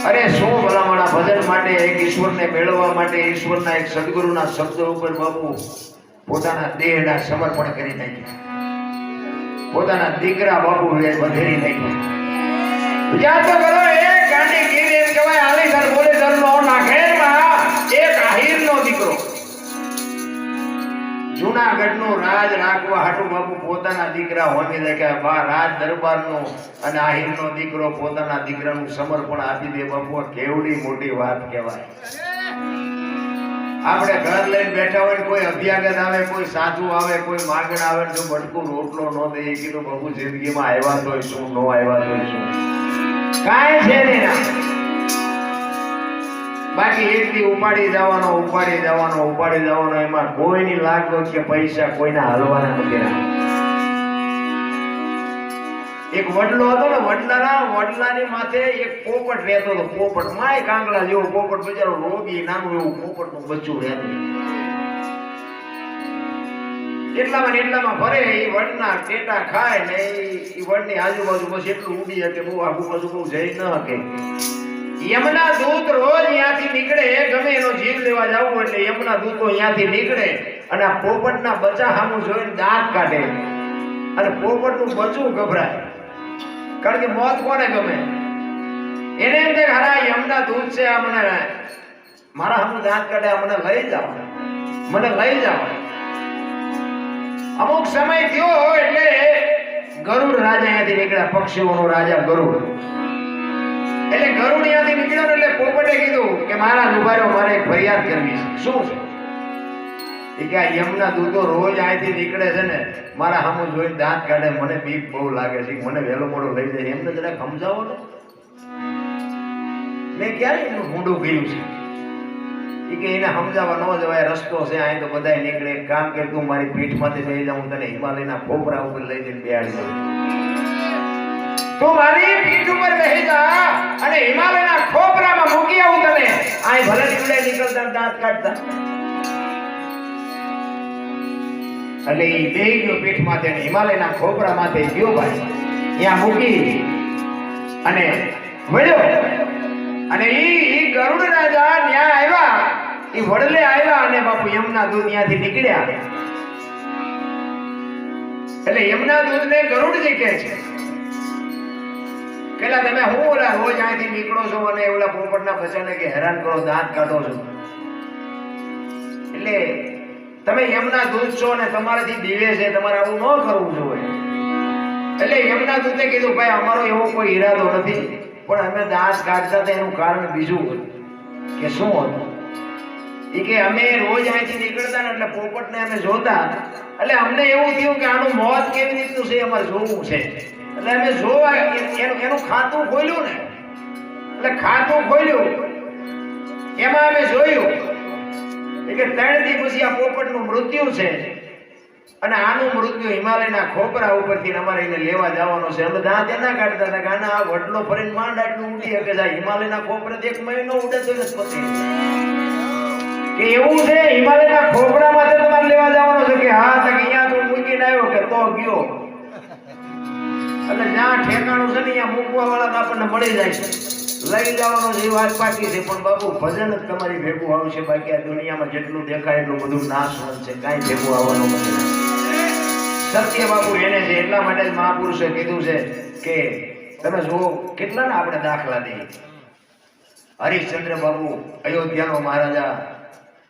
અરે શું ભલામણા ભજન માટે એક ઈશ્વરને મેળવવા માટે ઈશ્વરના એક સદગુરુના શબ્દ ઉપર બાપુ પોતાના દેહના સમર્પણ કરી નાખ્યા, પોતાના દીકરા બાપુ વધેરી નાખ્યા. વિચાર તો કરો, એક ગાંડી ગીરી એમ કહેવાય આલીસર બોલેસરનો નાખેરમાં એક આહીરનો દીકરો જૂનાગઢનું રાજ રાખવા હાટુ બાપુ પોતાના દીકરા હોમી દેખ્યા. રાજ દરબારનો અને આહીરનો દીકરો પોતાના દીકરાનું સમર્પણ આપી દે બાપુ, કેવડી મોટી વાત કહેવાય. આપણે ઘર લઈને બેઠા હોય, કોઈ અભ્યાગત આવે, કોઈ સાધુ આવે, કોઈ માગણ આવે, જો બટકું રોટલો ન દે એ કીધું બાપુ જિંદગીમાં આવ્યા તો શું, ન આવ્યા તો શું, કાંઈ છે નહીં. બાકી એકથી ઉપાડી જવાનો એમાં કોઈની લાગો કે પૈસા કોઈના હલવાના નથી. એક વડલો હતો ને, વડલાની માથે એક પોપટ રહેતો હતો. પોપટ માય કાંગડા જેવો પોપટ, બિચારો રોગી નાનું એવું પોપટનું બચ્ચું રહેતું. એટલામાં ફરે એ વડના ટેટા ખાય ને એ વડની આજુબાજુ બસ એટલું ઉડી શકે, બહુ આગુ બાજુ બહુ જઈ ન શકે. યમના દૂત રોજ અહીંયાથી નીકળે, ગમે એનો જીવ લેવા જવું એટલે યમના દૂતો અહીંયાથી નીકળે અને આ પોપટના બચ્ચા સામું જોઈને દાંત કાઢે અને પોપટનું બચ્ચું ગભરાય. કારણ કે મોત કોને ગમે? એને એમ કે હરા યમના દૂત છે, આ મને મારા સામું દાંત કાઢે, આ મને લઈ જાઓ. અમુક સમય થયો એટલે ગરુડ રાજા અહીંયાથી નીકળ્યા, પક્ષીઓનો રાજા ગરુડ. એટલે ગરુડ અહીંયાથી નીકળ્યો એટલે પોપટે કીધું કે મહારાજ ઉભા રહો, મારે એક ફરિયાદ કરવી છે. શું છે? એ કે આ યમના દૂતો રોજ અહીંથી નીકળે છે ને, મારા સામું જોઈને દાંત કાઢે, મને બીક બહુ લાગે છે, મને વહેલો મોડો લઈ જાય, એમને જરા સમજાવો ને. મેં ક્યારે એનું મોઢું ગયું છે? એ કે એને સમજાવવા ન જવાય, રસ્તો છે અહીં તો બધા નીકળે. એક કામ કર, તું મારી પીઠમાંથી લઈ જાઉં, તને હિમાલયના ખોપરા ઉપર લઈ જઈને બેહાડી દઉં. તું મારી પીઠ ઉપર બેસી જા અને હિમાલયના ખોપરામાં મૂકી આવું તને. અહીં ભલે નીકળે નીકળતા દાંત કાઢતા. એટલે એ બે ગયો પીઠમાંથી અને હિમાલયના ખોપરામાંથી ગયો ભાઈ, ત્યાં મૂકી અને વળ્યો. અને ઈ ગરુડ રાજા ત્યાં આવ્યા, ઈ વડલે આવ્યા અને બાપુ યમના દૂત ત્યાંથી નીકળ્યા. એટલે યમના દૂતને ગરુડજી કહે છે, પેલા તમે હું ઓલા રોજ અહીંથી નીકળો છો અને ઓલા પોપટના બચ્ચાને કે હેરાન કરો, દાંત કાઢો છો, એટલે તમે યમના દૂત છો અને તમારાથી દીવે છે, તમારે આવું ન કરવું જોઈએ. એટલે યમના દૂતે કીધું, ભાઈ અમારો એવો કોઈ ઈરાદો નથી, પણ અમે દાંત કાઢતા હતા એનું કારણ બીજું હતું. કે શું હતું? એ કે અમે રોજ અહીંથી નીકળતા ને એટલે પોપટને અમે જોતા, એટલે અમને એવું થયું કે આનું મોત કેવી રીતનું છે અમારે જોવું છે. એટલે અમે જોવા એનું ખાતું ખોલ્યું ને, એટલે ખાતું ખોલ્યું એમાં અમે જોયું કે 3 દી પછી આ પોપટનું મૃત્યુ છે અને આનું મૃત્યુ હિમાલયના ખોપરા ઉપરથી અમારે એને લેવા જવાનો છે. અમે દાંત એના કાઢતા હતા કે આના આ વડલો ફરીને માંડ આટલું ઉડી શકે છે, હિમાલયના ખોપરેથી 1 મહિનો ઉડે તો પતિ કે એવું છે. હિમાલયના ખોપરામાંથી તમારે લેવા જવાનો છે કે હા, તો અહીંયા તું મૂકીને આવ્યો કે તો ગયો. એટલે જ્યાં ઠેકાણું છે ને અહીંયા મૂકવા વાળા આપણને મળી જાય છે, લઈ જવાનો જે વાત બાકી છે. પણ બાપુ ભજન જ તમારી ભેગું આવશે, બાકી આ દુનિયામાં જેટલું દેખાય એટલું બધું નાશવંત છે, કાંઈ ભેગું આવવાનું નથી. સત્ય બાપુ એને છે. એટલા માટે જ મહાપુરુષે કીધું છે કે તમે જુઓ કેટલા ને આપણે દાખલા દઈએ. હરિશ્ચંદ્ર બાપુ અયોધ્યાનો મહારાજા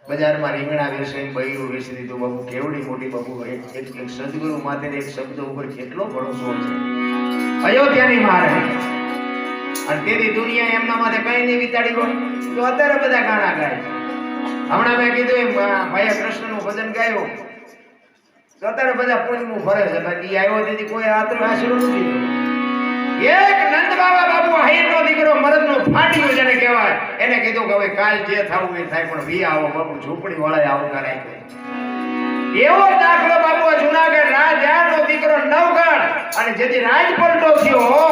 બજારમાં રીંગણા વેચીને બૈરું વેચી દીધું. બાપુ કેવડી મોટી બાપુ એક સદગુરુ માથે એક શબ્દ ઉપર કેટલો ભરોસો છે. અયોધ્યાની મહારાણી અને તેની દુનિયા એમના માથે કઈ નહીં વિતાડી ગયો તો અત્યારે બધા ગાણા ગાય. હમણાં મેં કીધું એમ ભાઈ કૃષ્ણનું ભજન ગાયું તો અત્યારે બધા પૂર્ણિમું ફરે છે, બાકી આવ્યો તેથી કોઈ આતરો આશરો નથી. એક નંદ બાબા બાપુ હાઈનો દીકરો મરદનો ફાટ્યું જેને કહેવાય, એને કીધું કે હવે કાલ જે થવું એ થાય, પણ વી આવો બાપુ ઝૂંપડી વાળાએ આવકાર આપ્યો. એવો દાખલો બાપુ જુનાગઢ રાજાનો દીકરો નવગણ અને જેથી રાજપલટો થયો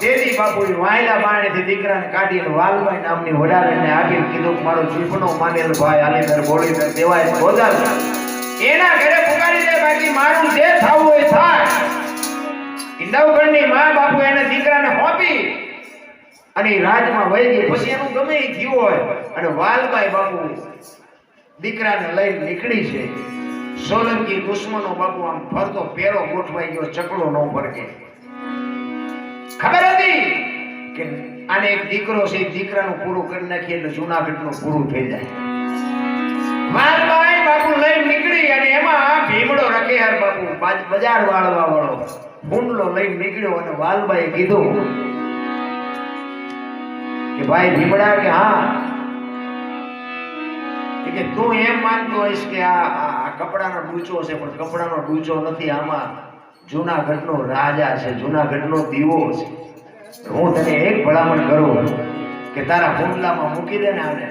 તેથી બાપુ વાયલા બાણેથી દીકરાને કાઢીને વાલભાઈ નામની વડાવીને આપીને કીધું મારો જીભનો માનેલ ભાઈ આલીદર બોલીદર દેવાય ગોદલ એના ઘરે પુકારી દે, બાકી મારું જે થવું હોય થાય. નવગણની માં બાપુ એને દીકરાને હોપી અને એ રાજમાં વહી ગઈ. પછી એનું ગમે એ થયું હોય અને વાલભાઈ બાપુ દીકરાને લઈને નીકળી છે. સોલંકી દુશ્મનો બાપુ આમ ફરતો પેરો ગોઠવાઈ ગયો, ચકડો ન ફરકે. ખબર હતી કે આને એક દીકરો છે, દીકરાનું પૂરું કરી નાખીએ એટલે જુનાગઢનું પૂરું થઈ જાય. વાલભાઈ બાપુ લઈને નીકળી અને એમાં ભીમડો રખેહાર બાપુ બજાર વાળવા વાળો હુંડલો લઈને નીકળ્યો અને વાલભાઈએ કીધું કે ભાઈ ભીમડા, કે હા, કે તું એમ માનતો હોઈશ કે આ કપડાનો ડૂચો છે, પણ કપડાનો ડૂચો નથી, આમાં જુનાગઢનો રાજા છે, જુનાગઢનો દીવો છે. હું તને એક ભલામણ કરું કે તારા હુંડલામાં મૂકી દે ને આને,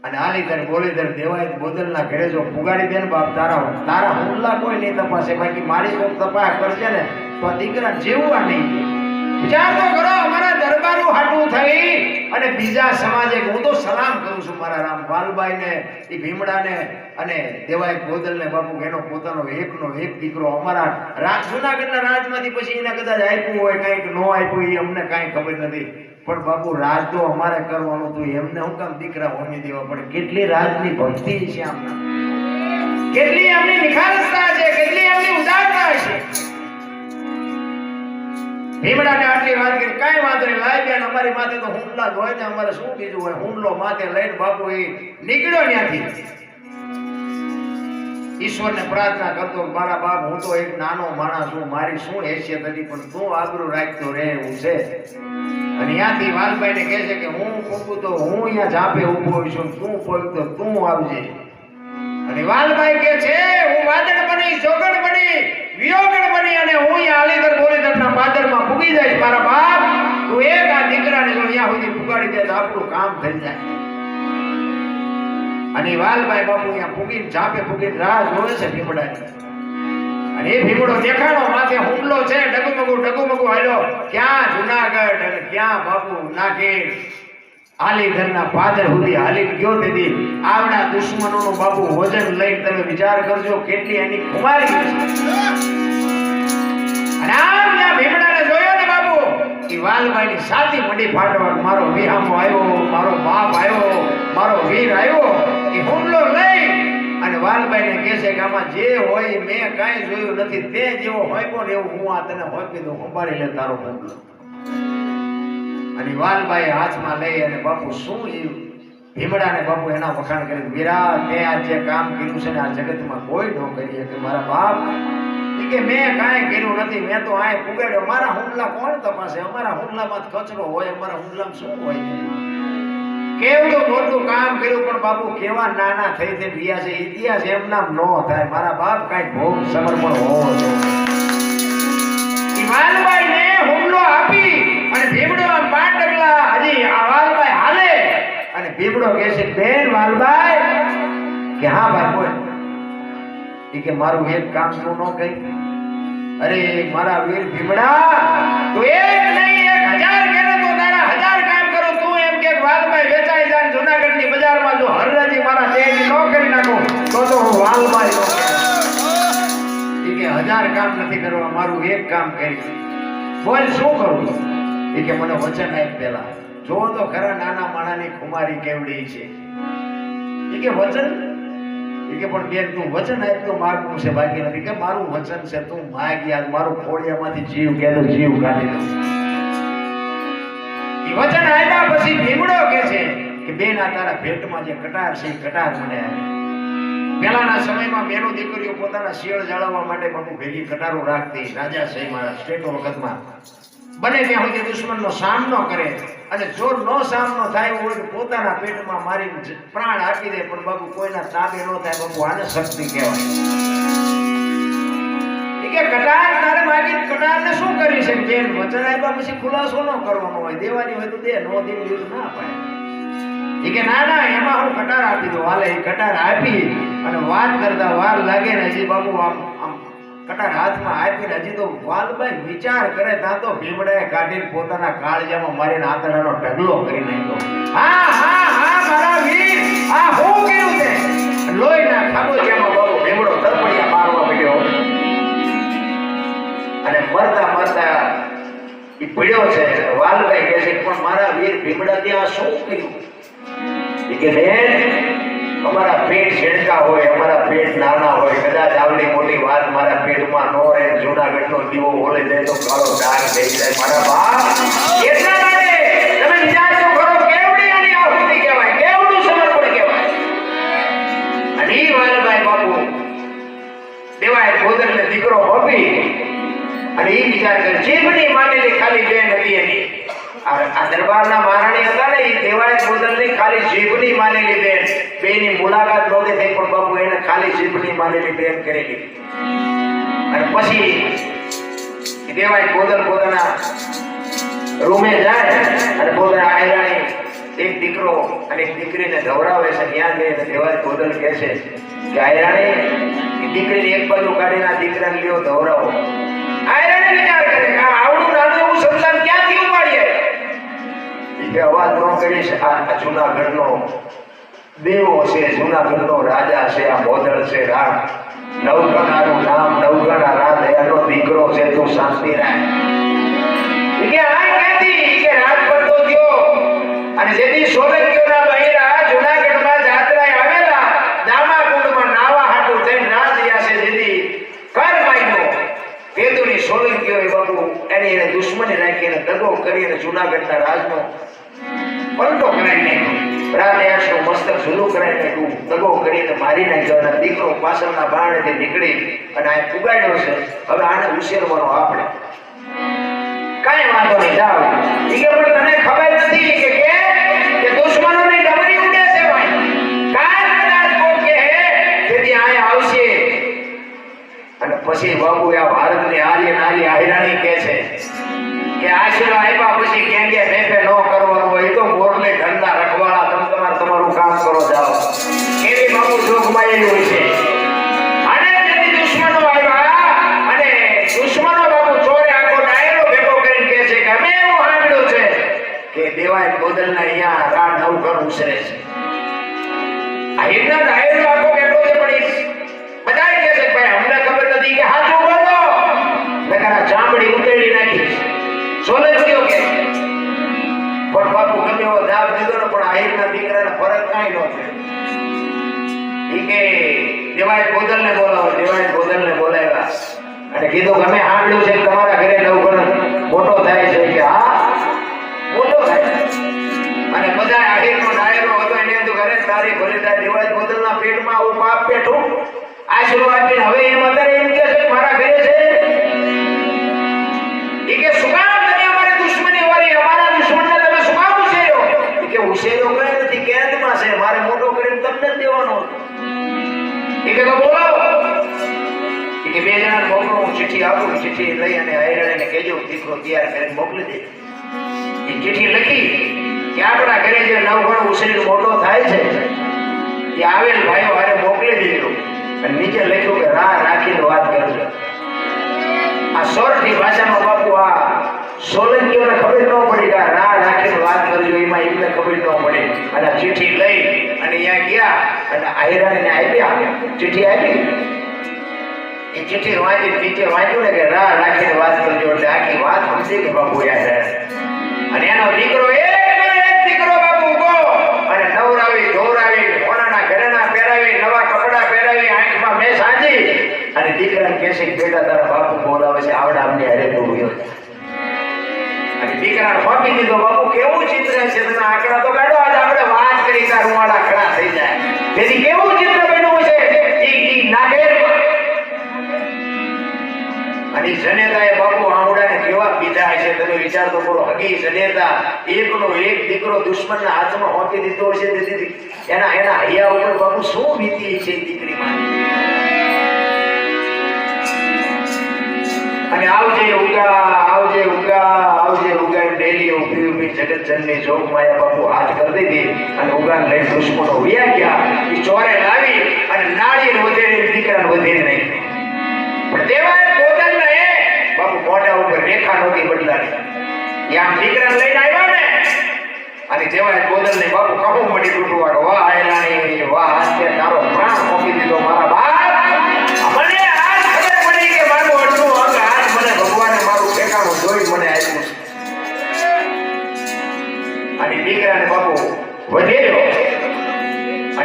અને આલી તારે બોલી તારે દેવાય બોદલના ઘરે જો પુગાડી દે ને બાપ, તારા હુંડલા કોઈ નહીં તપાસે. બાકી મારી કોઈ તપાસ કરશે ને તો આ દીકરા જેવું નહીં. વિચાર તો કરો, અમારા દરબારું હાટું થઈ અને બીજા સમાજે, હું તો સલામ કરું છું મારા રામ વાલભાઈને, એ ભીમડાને અને દેવાય બોદલને બાપુ, એનો પોતાનો એકનો એક દીકરો અમારા જુનાગઢના રાજમાંથી પછી એને કદાચ આપ્યું હોય, કંઈક ન આપ્યું એ અમને કાંઈ ખબર નથી, પણ બાપુ રાજ તો અમારે કરવાનું હતું. એમને હું કામ દીકરા હોમી દેવા પડે? કેટલી રાજની ભક્તિ છે આમના, કેટલી એમની નિખાલસતા છે, કેટલી એમની ઉદારતા છે. ભીમડાને આટલી વાત કરી, કાંઈ વાંધો નહીં, લાઈ બેન અમારી માથે તો હુંડલા જ હોય ને, અમારે શું બીજું હોય. હુંડલો માથે લઈને બાપુ એ નીકળ્યો ત્યાંથી. ઈશ્વરને પ્રાર્થના કરતો, મારા બાપ, હું તો એક નાનો માણસ છું, મારી શું હેસિયત હતી, પણ તું આબરૂ રાખતો રહે એવું છે. અને ત્યાંથી વાલભાઈને કહે છે કે હું પૂછું તો હું અહીંયા ઝાપે ઊભો છું, તું પહોંચતો તું આવજે. અને વાલભાઈ કહે છે હું વાદળ બની, જોગણ બની, વિયોગણ બની અને હું અહીંયા આલીદર બોલીદરના પાદરમાં પૂગી જઈશ. મારા બાપ, તું એક આ દીકરાને જો અહીંયા સુધી પુગાડી દે તો આપણું કામ થઈ જાય. અને વાલભાઈ બાપુ અહીંયા પૂગીને ઝાપે પૂગીને રાહ જોવે છે ભીમડાની. અને એ ભીમડો દેખાડો, માથે હુંડલો છે, ડગુમગુ હાલ્યો, ક્યાં જુનાગઢ અને ક્યાં બાપુ નાગેર આલીઘરના પાદર સુધી હાલી ગયો. તેથી આવડા દુશ્મનોનું બાપુ વજન લઈને તમે વિચાર કરજો કેટલી એની ખુમારી છે. અને આમ જ્યાં ભીમડાને જોયો ને બાપુ, એ વાલભાઈની સાથી મંડી ફાટવા, મારો વિહામો આવ્યો, મારો બાપ આવ્યો, મારો વીર આવ્યો. એ હુંડલો લઈ અને વાલભાઈને કહે છે કે આમાં જે હોય મેં કાંઈ જોયું નથી, તે જેવો હોય પણ એવું હું આ તને હોપી દઉં, સંભાળી લે તારો હુંડલો. અને વાલભાઈ હાથમાં લઈ અને બાપુ શું એ ભીમડાને બાપુ એના વખાણ કરી, વીરા તે આ જે કામ કર્યું છે ને આ જગતમાં કોઈ ન કરીએ. કે મારા બાપ, કે મેં કાંઈ કર્યું નથી, મેં તો આય પુગાડ્યો. મારા હુંડલા કોણ તપાસે? અમારા હુંડલામાં કચરો હોય, અમારા હુંડલામાં શું હોય? કેવડું મોટું કામ કર્યું, પણ બાપુ કેવા નાના થઈ રહ્યા છે. ઇતિહાસ એમ નામ ન થાય. મારા બાપ કાંઈ ભોગ સમર્પણ હોવો જોઈએ. વાલભાઈને હુમલો આપી અને ભીમડો આમ 5 ડગલા હજી આ વાલભાઈ હાલે અને ભીમડો કહે છે, બેન વાલભાઈ, કે હા ભાઈ બોલ. એ કે મારું એક કામ તું ન કહી? અરે મારા વીર ભીમડા, તું એક નહીં 1000 કરે તો તારા 1000 કામ કરો. તું એમ કે વાલભાઈ વેચાઈ જાય જુનાગઢની બજારમાં, જો હરરાજી મારા દેહની ન કરી નાખો તો હું વાલભાઈ નો. એ કે 1000 કામ નથી કરવા, મારું એક કામ કરી. બોલ શું કરું? એ કે મને વચન આપ પેલા. જો તો ખરા નાના માણાની ખુમારી કેવડી છે. એ કે વચન? એ કે પણ બેન તું વચન આપ તો માગવું છે, બાકી નથી. કે મારું વચન છે, તું માગી આજ મારું ખોડિયામાંથી જીવ કેલો જીવ કાઢી દઉં. એ વચન આપ્યા પછી ભીમડો કહે છે કે બેન આ તારા ભેટમાં જે કટાર છે એ કટાર મને આપે. પહેલાના સમયમાં બેનો દીકરીઓ પોતાના શિયળ જાળવવા માટે બાપુ ભેગી કટારો રાખતી. રાજાશાહીમાં સ્ટેટો વખતમાં બને ત્યાં સુધી દુશ્મનનો સામનો કરે અને જો નો સામનો થાય હોય તો પોતાના પેટમાં મારી પ્રાણ આપી દે, પણ બાપુ કોઈના તાબે ન થાય. બાપુ આને શક્તિ કહેવાય. કે કટાર તારે માગી કટારને શું કરી છે? બેન વચન આપ્યા પછી ખુલાસો ન કરવાનો હોય, દેવાની હોય તો દે, નો દેવી ના પાડે. એ કે ના ના એમાં હું કટાર આપી દઉં. હાલે એ કટાર આપી અને વાત કરતા વાર લાગે ને હજી બાપુ આમ કટાર હાથમાં આપીને હજી તો વાલભાઈ વિચાર કરે ત્યાં તો ભીમડાએ કાઢીને પોતાના કાળજામાં મારીને આંતરડાનો ઢગલો કરી નાખ્યો. હા હા હા મારા વીર, આ હું કર્યું છે? લોહીના ખાબોચિયામાં બાપુ ભીમડો તરફડિયા મારવા પડ્યો અને મરતા મરતા એ પડ્યો છે. વાલભાઈ કહે છે પણ મારા વીર કે બેન અમારા પેટ છેડકા હોય, અમારા પેટ નાના હોય, કદાચ આવડી મોટી વાત મારા પેટમાં ન રહે, જૂનાગઢનો દીવો ઓળી જાય તો કાળો ડાઘ થઈ જાય. મારા બાપ એટલા માટે તમે વિચાર તો કરો, કેવડી આની આહુતિ કહેવાય, કેવડું સમર્પણ કહેવાય. અને ઈ વાલભાઈ બાપુ દેવાય ગોદરને દીકરો હોપી અને ઈ વિચાર કરે જીભની માનેલી ખાલી બેન હતી એની. આ દરબારના મહારાણી હતા ને, એ દેવાય ગોદરની ખાલી જીભની માનેલી બેન, બેની મુલાકાત નહોતી થઈ, પણ બાપુ એને ખાલી જીભની માનેલી બેન કરેલી. અને પછી દેવાય ગોદર પોતાના રૂમે જાય અને પોતાના આયરાણી એક દીકરો અને એક દીકરીને ધવરાવે છે. ત્યાં જઈને દેવાય ગોદર કહે છે કે આયરાણી દીકરીને એક બાજુ કાઢીને આ દીકરાને લ્યો ધવરાવો. આયરાણી વિચાર કરે કે આવડું નાનું એવું સંતાન ક્યાંથી ઉપાડીએ? કે અવાજ ન કરીશ, આ જૂનાગઢનો દેવો છે, જૂનાગઢનો રાજા છે, આ મોદળ છે, રામ નવગણાનું નામ નવગણા રાત એનો દીકરો છે, તું શાંતિ રાખ. કે આ ક્યાંથી કે રાત પડતો થયો અને જેથી સોલંકીઓના બહેરા જૂનાગઢમાં જાત્રાએ આવેલા દામા કુંડમાં નાવા હાટું થઈને રાત રહ્યા છે, જેથી કર માગ્યો કેતુની સોલંકીઓએ બાપુ એની એને દુશ્મની રાખી અને દગો કરી અને જૂનાગઢના રાજનો પલટો કરાવી નાખ્યો. રાતે આઠનું મસ્તક ઝૂલું કરાવી નાખ્યું, દગો કરીને મારી નાખ્યો અને દીકરો પાછળના બારણેથી નીકળી અને આ પુગાડ્યો છે. હવે આને ઉછેરવાનો આપણે કાંઈ વાંધો નહીં, જાઓ. ઈ કે પણ તને ખબર નથી કે દુશ્મનોની ડમરી ઉડે છે ભાઈ. કાંઈ કદાચ કોક કે તેથી અહીંયા આવશે. અને પછી બાબુ આ ભારતની આર્ય નારી આહિરાણી કહે છે કે આશીર્વાદ આપ્યા પછી ક્યાં ક્યાં ફેફે ન કરવાનું હોય, તો મોરને ધંધા રખવાળા તમે તમારું કામ કરો, જાઓ. એવી બાબુ જોગમાયેલી હોય છે. અને તેથી દુશ્મનો આવ્યા અને દુશ્મનો બાબુ ચોરે આખો ડાયરો ભેગો કરીને કહે છે કે અમે એવું સાંભળ્યું છે કે દેવાય ગોદલના અહીંયા રાત નવઘણ ઉછરે છે. આ એટલા ડાયરો આખો બેઠો છે, પણ બધા કહે છે ભાઈ અમને ખબર નથી કે હાચું બોલો, નકરા ચામડી ઉકેલી નાખી સોલંકીઓ કે. પણ બાપુ ગમે એવો દાબ દીધો ને, પણ આહિરના દીકરાને ફરક કાંઈ ન થયો. ઈ કે દેવાય ગોદલને બોલાવો. દેવાય ગોદલને બોલાવ્યા અને કીધું કે અમે સાંભળ્યું છે કે તમારા ઘરે નવઘણ મોટો થાય છે. કે હા મોટો થાય. અને બધા આહિરનો ડાયરો હતો એને તો ઘરે તારી ભલે તારી દેવાય ગોદલના પેટમાં આવું પાપ પેઠું આશીર્વાદ આપીને હવે એમ અત્યારે એમ કહે છે મારા ઘરે છે. ઈ કે શું કામ તમે અમારી દુશ્મની વાળી અમારા દુશ્મનને તમે શું કામ ઉછેર્યો? ઈ કે ઉછેર્યો કરે નથી, કેદમાં છે, મારે મોટો કરીને તમને જ દેવાનો. ઈ કે તો બોલાવો. ઈ કે બે જણા મોકલો, હું ચિઠ્ઠી આપું, ચિઠ્ઠી લઈ અને આયરાણીને કહેજો દીકરો તૈયાર કરીને મોકલી દે. એ ચિઠ્ઠી લખી કે આપણા ઘરે જે નવઘણ ઉછેરીને મોટો થાય છે એ આવેલ ભાઈઓ હારે મોકલી દીધો. અને નીચે લખ્યું કે રાહ રાખીને વાત કરજો. આ સોરઠી ભાષામાં બાપુ આ સોલંકીઓને ખબર ન પડી કે રાહ રાખીને વાત કરજો, એમાં એમને ખબર ન પડી. અને ચિઠ્ઠી લઈ અને અહીંયા ગયા અને આયરાણીને આપ્યા. ચિઠ્ઠી આપી, એ ચિઠ્ઠી વાંચી નીચે વાંચ્યું ને કે રાહ રાખીને વાત કરજો, એટલે આખી વાત સમજી કે બાપુ યાર. અને એનો દીકરો એક દીકરો બાપુ ઉભો અને નવરાવી ધોરાવી કોનાના ઘરેણા પહેરાવી નવા કપડા પહેરાવી આંખમાં મેં સાજી અને દીકરાને કહે છે કે બેટા તારા બાપુ બોલાવે છે, આવડા અમને હારે બોલ્યો. અને દીકરાને ફાંપી દીધો. બાપુ કેવું ચિત્ર છે, તમે આંકડા તો કાઢો, આજ આપણે વાત કરી તાર રૂવાડા ખડા થઈ જાય. તેથી કેવું ચિત્ર બન્યું છે ઈ નાગેર. અને જનેતાએ બાપુ આવડાને કેવા પીધા છે તમે વિચાર તો કરો. હગી જનેતા એકનો એક દીકરો દુશ્મનના હાથમાં હોંકી દીધો છે, તેથી એના હૈયા ઉપર બાપુ શું વીતી છે દીકરીમાં. અને આવજે ઉગા આવજે ઉગા આવજે ઉગા ડેલી ઉભી ઉભી જગતજનની જોગ માયા બાપુ હાથ કરી દીધી અને ઉગાને લઈને દુશ્મનો વ્યા ગયા. એ ચોરે લાવી અને નાળીને વધેરી દીકરાને વધેરી નાખી. પણ દેવાય ગોદલને બાપુ મોઢા ઉપર રેખા નહોતી બદલાની. આમ દીકરાને લઈને આવ્યા ને અને દેવાય ગોદલને બાપુ કહું મળી તૂટવા, વાહ આયરાણી વાહ, આજે તારો પ્રાણ મોકલી દીધો મારા બાપ. મને આજ ખબર પડી કે મારું અડધું અંગ આજ મને ભગવાને મારું ઠેકાણું જોઈ મને આપ્યું. અને દીકરાને બાપુ વધેર્યો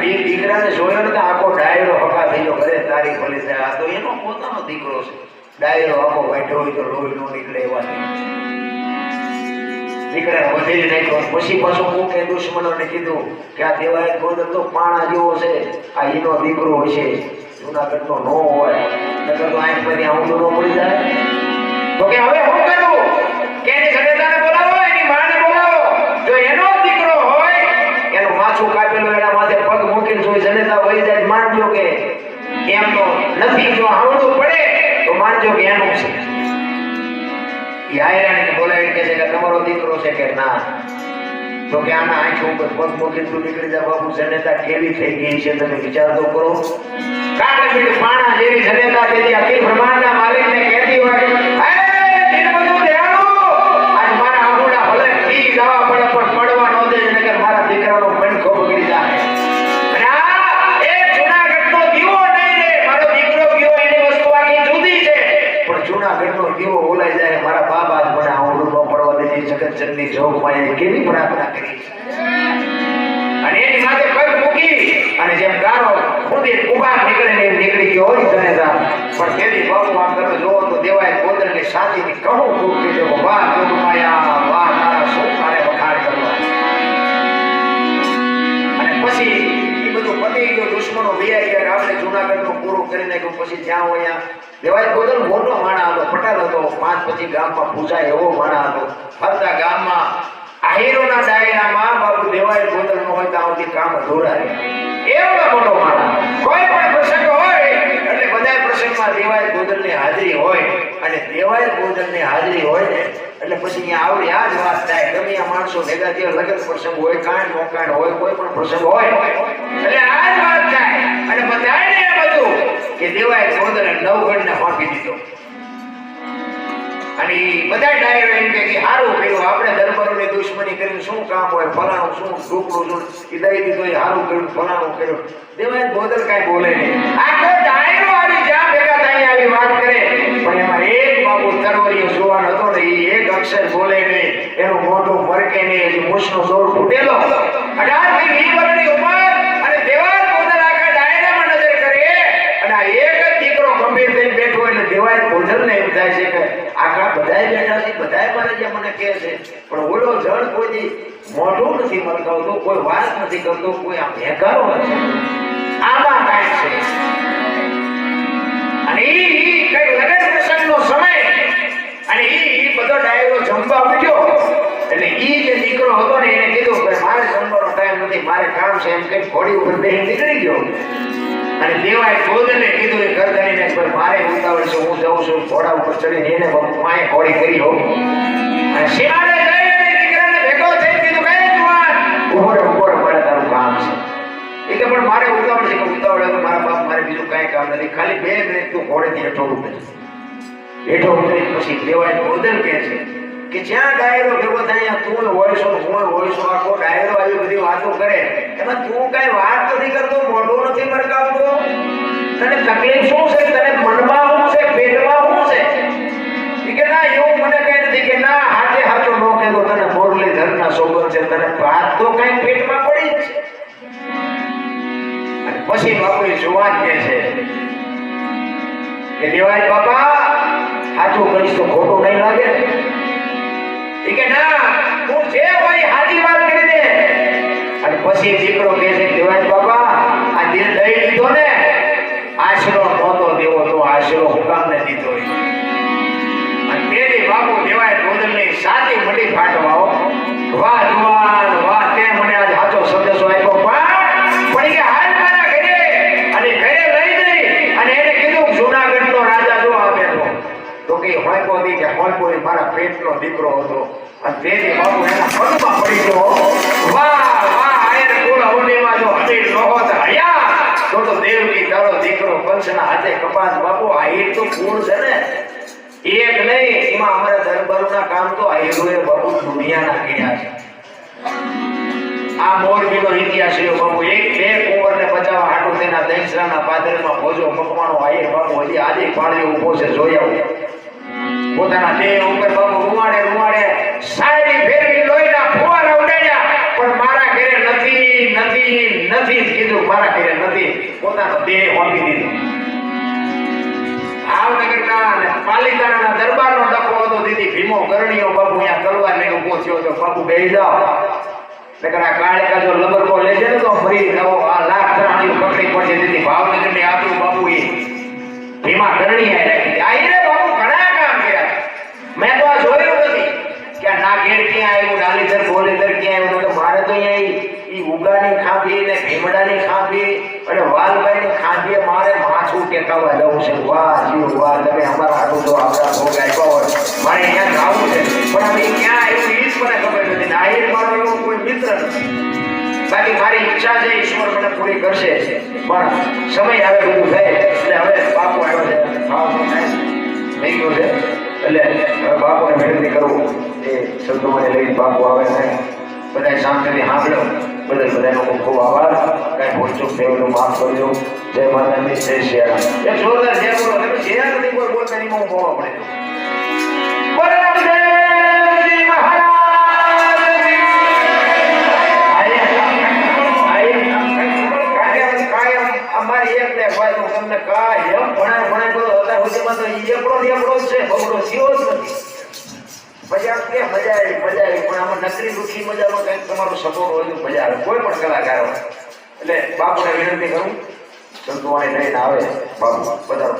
અને એ દીકરાને જોયો ને આખો ડાયરો હકા થયો ઘરે તારી ભલે થાય. આ તો એનો પોતાનો દીકરો છે. ડાયરો આખો વાઢ્યો હોય તો લોહી નો નીકળે એવા દીકરાને વધેરી નાખ્યો. પછી પાછું કોકે દુશ્મનોને કીધું કે આ દેવાય ગોદર તો પાણા જેવો છે, આ એનો દીકરો હશે, જુનાગઢનો નો હોય, નકર તો આંખ પરથી આવું ન પડી જાય. તો કે હવે હું કરું કે એની સદેતાને બોલાવો, એની માને બોલાવો. જો એનો દીકરો હોય એનું માથું કાપેલું એના માથે પગ મૂકીને જોઈ જનેતા વહી જાય માનજો કે એમ તો નથી. જો આવડું પડે તો માનજો કે એનું છે. એ આયરાણીને બોલાવીને કહે છે કે તમારો દીકરો છે કે ના. તો કે આના આંખ ઉપર પગ મૂકીને તું નીકળી જા બાપુ. જનેતા કેવી થઈ ગઈ છે તમે વિચાર તો કરો. કાકડી પીઠ પાણા જેવી જનેતા તેથી અખિલ બ્રહ્માંડના માલિકને કહેતી હોય દીકરાનો મણકો બગડી જાય. અને આ એ જૂનાગઢનો દીવો નહીં રે, મારો દીકરો ગયો એની વસ્તુ આખી જુદી છે. પણ જૂનાગઢનો દીવો ઓલાઈ જાય મારા બાપ આજ મને આવડું ન પડવા દેતી જગતજનની જોગમાં એ કેવી પ્રાર્થના કરી. અને એની માથે પગ મૂકી અને જેમ ગારો ખુદી કુબાર નીકળે ને એમ નીકળી ગયો હોય જનેતા. પણ તેની બાપુ આમ તમે જોવો તો દેવાય ગોદરની સાચીની કહું ખૂબ કીધો વાહ જોગમાયા વાહ તારા શું તારે વખાણ કરવા. પછી એ બધું પતી ગયું. દુશ્મનો વિયાઈ ગયા. આપણે જૂનાગઢનું પૂરું કરી નાખ્યું. પછી જ્યાં હોય દેવાય ગોદર મોટો માણા હતો, પટેલ હતો. 5-25 ગામમાં પૂજાય એવો માણા હતો. ફરતા ગામમાં આહીરોના ડાયરામાં બાપુ દેવાય ગોદર નો હોય તો આવતી કામ અધૂરા રહે. એવડો મોટો માણા. કોઈ પણ પ્રસંગ હોય એટલે બધા પ્રસંગમાં દેવાય ગોદરની હાજરી હોય. અને દેવાય ગોદરની હાજરી હોય ને એટલે પછી અહીંયા આવડી આ જ વાત થાય. ગમે આ માણસો ભેગા થયા, લગ્ન પ્રસંગ હોય, કાંડ મોકાંડ હોય, કોઈ પણ પ્રસંગ હોય એટલે આ જ વાત થાય. અને બધાને એ બધું કે દેવાય ગોદરે નવગણને ફાંકી દીધો. અને બધા ડાયરો એમ કે સારું કર્યું, આપણે દરબારોની દુશ્મની કરીને શું કામ હોય, ફલાણું શું ઢોકળું શું એ દઈ દીધું, એ સારું કર્યું, ફલાણું કર્યું. દેવાય ગોદર કાંઈ બોલે નહીં. આખો ડાયરો આવી જ્યાં ભેગા થાય આવી વાત કરે. પણ એમાં એક બાબુ તરવરીઓ જોવાનો હતો ને એ એક અક્ષર બોલે નહીં, એનું મોઢું મરકે નહીં, હજી મૂછનો દોર ફૂટેલો. 18 થી 20 વર્ષની ઉંમર અને દેવાય ગોદર આખા ડાયરામાં નજર કરે અને આ એક જ દીકરો ગંભીર થઈને બેઠો એટલે દેવાય ગોદરને એમ થાય છે કે આખા બધાય બેઠા છે, બધાય મારે જે મને કહે છે, પણ ઓલો જણ કોઈ મોઢું નથી મલકાવતો, કોઈ વાત નથી કરતો, કોઈ આમ હેકારો નથી. આમાં કાંઈ છે. અને ઈ કઈ લગન પ્રસંગનો સમય અને ઈ બધો ડાયરો જમવા ઉઠ્યો એટલે ઈ જે દીકરો હતો ને એને કીધું કે મારે જમવાનો ટાઈમ નથી, મારે કામ છે એમ કઈ ઘોડી ઉપર બેસી નીકળી ગયો. અને દેવાય ગોદરને કીધું એ ગરદનીને પર મારે ઉતાવળ છે, હું જાઉં છું. ઘોડા ઉપર ચડીને એને માએ ઘોડી કરી હો અને શિવાને જઈને દીકરાને ભેગો થઈ કીધું કે જુવાન ઉભો રે મારે તારું કામ છે. એ કે પણ મારે ઉતાવળ છે. કે ઉતાવળ તો મારા બાપ મારે બીજું કાંઈ કામ નથી, ખાલી 2 મિનિટ તું ઘોડેથી હેઠો ઉતરી. હેઠો ઉતરી પછી દેવાય ગોદર કહે છે કે જ્યાં ડાયરો ભેગો થાય તું હોય છો, હું હોય છો, આખો ડાયરો આવી બધી વાતો કરે એમાં તું કાંઈ વાત નથી કરતો, મોઢું નથી મરકાવતો. તને તકલીફ શું છે, તને મનમાં શું છે, પેટમાં શું છે? કે ના એવું મને કઈ નથી. કે ના હાથે હાથો નો કહેતો, તને મોરલી ધરના સોગંદ છે, તને વાત તો કઈ પેટમાં પડી જ છે. અને પછી બાપુ જુવાન કહે છે કે દેવાય બાપા સાચું કહીશ તો ખોટું નહીં લાગે. કે ના તું જે હોય હાજી વાત કરી દે. અને પછી દીકરો કહે છે દેવાય બાપા આ દિલ દઈ દીધો ને, આશરો નહોતો દેવો તો આશરો હુકામને દીધો. અને તેની બાપુ દેવાય ગોદરની સાચી મટી ફાટવાઓ. વાહ જુવાન વાહ, તે મને આજ સાચો સંદેશો આપ્યો. પણ કે હાલ મારા ઘરે અને ઘરે લઈ જઈ અને એને કીધું જૂનાગઢનો રાજા જો આ બેઠો. તો કે હોયકો દી કે હોયકો મારા પેટનો દીકરો હતો. અને તેની બાપુ એના પગમાં પડી ગયો. વાહ વાહ, આયર કુળ અવનીમાં જો હમીર નહોત હયા તો દેવકી તારો દીકરો કંસના હાથે કપાસ. બાપુ આયર તો કુળ છે ને, એક નહીં, એમાં અમારા દરબારોના કામ તો આયરોએ બાપુ દુનિયાના કર્યા છે. આ મોરબીનો ઇતિહાસ છે બાપુ. 1-2 કુંવરને બચાવવા હાટુ તેના દહીંસરાના પાદરમાં ભોજો મકવાણો આયર બાપુ હજી આજે પાળ્યો ઊભો છે. જોઈ આવો પોતાના દેહ ઉપર બાપુ રૂવાડે સાયડી ફેરવી લોહીના ફુવારા ઉડાડ્યા. પણ મારા ઘરે નથી નથી જ કીધું, મારા ઘરે નથી, પોતાનો દેહ હોમી દીધો. ભાવનગરના અને પાલિતાણાના દરબારનો ડખો હતો. દીદી ભીમો કરણીઓ બાપુ અહીંયા તલવાર લઈને ઊભો થયો તો બાપુ બેહી જાઓ. નકર આ કાળિકા જો લબરકો લેજે ને તો ફરી નવો આ લાખ ધરાણીઓ પકડી પડશે. દીદી ભાવનગરની આપ્યું બાપુ એ ભીમા કરણી આઈ રાખી. આઈને બાપુ ઘણા કામ કર્યા. મેં તો આ જોયું નથી કે આ નાગેડ ક્યાં આવ્યું, ડાલીધર બોલેધર ક્યાં આવ્યું. તો મારે તો અહીંયા ઈ ઉગાની ખાંભી ને ભીમડાની ખાંભી અને વાલભાઈની ખાંભીએ મારે માથું ટેકાવવા જવું છે. વાહ જીવ વાહ, તમે અમારા હાટું તો આપણા ભોગ આપ્યા હોય, મારે અહીંયા જવું છે. પણ હવે ક્યાં આવ્યું એ જ મને ખબર નથી. નાહિર મારો એવો કોઈ મિત્ર નથી. બાકી મારી ઈચ્છા છે, ઈશ્વર મને પૂરી કરશે. પણ સમય આવે બધું થાય એટલે હવે બાપુ આવ્યો છે, ભાવનો ટાઈમ થઈ ગયો છે. એટલે હવે બાપુને વિનંતી કરવું એ શબ્દોને લઈને બાપુ આવે છે. બધા શાંતિથી સાંભળ્યો બદલ બધાનો ખૂબ ખૂબ આભાર. કઈ ભૂલચૂક થયેલું માફ કરજો. જય માતાજી, જય શિયારામ. એક જોરદાર જય બોલો. તમે જય નથી કોઈ બોલતા નહીં, હું બોલવા પડે. બલરામદેવજી મહારાજ અમારી એક ને ભાઈ હું તમને કાયમ ભણાય કરો અત્યાર સુધીમાં તો એકડો જ છે, બગડો થયો જ નથી. મજા કે મજા આવી પણ આમાં નકરી દુઃખી મજામાં કંઈક તમારો સપોર્ટ હોય તો મજા આવે. કોઈ પણ કલાકાર હોય એટલે બાપુને વિનંતી કરું સંતવાણી લઈને આવે બાપુ પધારો.